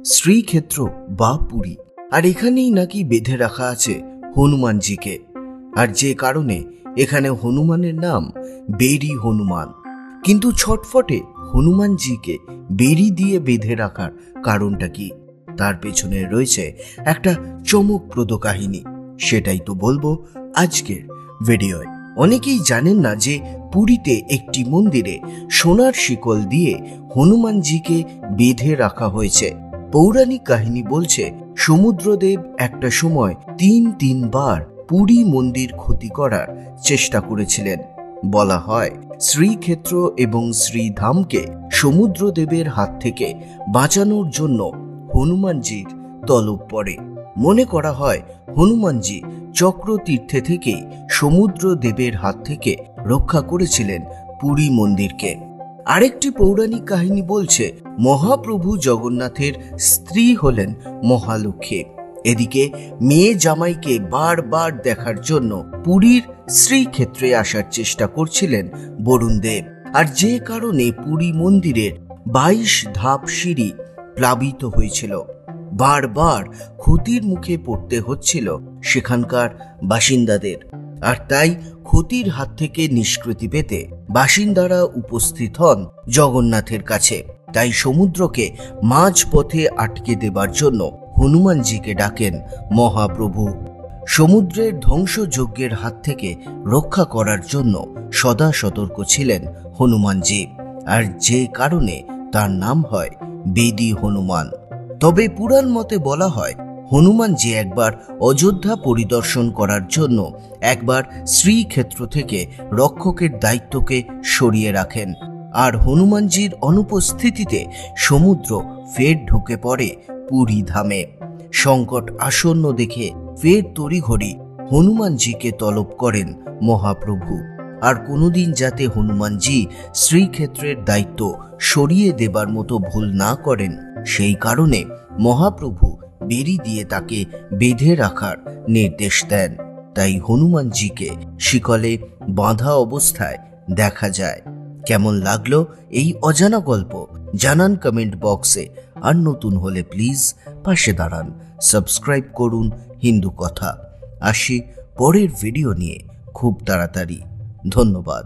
শ্রীক্ষেত্র বা পুরী। আর এখানেই নাকি বেঁধে রাখা আছে হনুমানজিকে, আর যে কারণে এখানে হনুমানের নাম বেরি হনুমান। কিন্তু ছটফটে হনুমানজিকে বেরি দিয়ে বেঁধে রাখার কারণটা কি? তার পেছনে রয়েছে একটা চমকপ্রদ কাহিনী, সেটাই তো বলবো আজকের ভিডিওয়। অনেকেই জানেন না যে পুরীতে একটি মন্দিরে সোনার শিকল দিয়ে হনুমানজিকে বেঁধে রাখা হয়েছে। পৌরাণিক কাহিনী বলছে সমুদ্রদেব একটা সময় তিনবার পুরী মন্দির ক্ষতি করার চেষ্টা করেছিলেন। বলা হয় শ্রীক্ষেত্র এবং শ্রীধামকে সমুদ্রদেবের হাত থেকে বাঁচানোর জন্য হনুমানজির তলব পড়ে। মনে করা হয় হনুমানজি চক্রতীর্থে থেকে সমুদ্রদেবের হাত থেকে রক্ষা করেছিলেন পুরী মন্দিরকে। আরেকটি পৌরাণিক কাহিনী বলছে মহাপ্রভু জগন্নাথের স্ত্রী হলেন মহালক্ষ্মী। এদিকে মেয়ে জামাইকে বারবার দেখার জন্য পুরীর শ্রীক্ষেত্রে আসার চেষ্টা করছিলেন বরুণদেব। আর যে কারণে পুরী মন্দিরের 22 ধাপ সিঁড়ি প্লাবিত হয়েছিল। বারবার ক্ষতির মুখে পড়তে হচ্ছিল সেখানকার বাসিন্দাদের। আর তাই ক্ষতির হাত থেকে নিষ্কৃতি পেতে বাসিন্দারা উপস্থিত হন জগন্নাথের কাছে। তাই সমুদ্রকে মাঝপথে আটকে দেবার জন্য হনুমানজিকে ডাকেন মহাপ্রভু। সমুদ্রের ধ্বংসযজ্ঞের হাত থেকে রক্ষা করার জন্য সদা সতর্ক ছিলেন হনুমানজি, আর যে কারণে তার নাম হয় বেদি হনুমান। তবে পুরাণ মতে বলা হয় হনুমানজি একবার অযোধ্যা পরিদর্শন করার জন্য একবার শ্রীক্ষেত্র থেকে রক্ষকের দায়িত্বকে সরিয়ে রাখেন। আর হনুমানজির অনুপস্থিতিতে সমুদ্র ফের ঢুকে পড়ে পুরী ধামে। সংকট আসন্ন দেখে ফের তড়িঘড়ি হনুমানজিকে তলব করেন মহাপ্রভু। আর কোনোদিন যাতে হনুমানজি শ্রীক্ষেত্রের দায়িত্ব সরিয়ে দেবার মতো ভুল না করেন, সেই কারণে মহাপ্রভু বেরি দিয়ে তাকে বেঁধে রাখার নির্দেশ দেন। তাই হনুমানজিকে শিকলে বাঁধা অবস্থায় দেখা যায়। কেমন লাগলো এই অজানা গল্প জানান কমেন্ট বক্সে। আর নতুন হলে প্লিজ পাশে দাঁড়ান, সাবস্ক্রাইব করুন হিন্দু কথা। আসি পরের ভিডিও নিয়ে খুব তাড়াতাড়ি। ধন্যবাদ।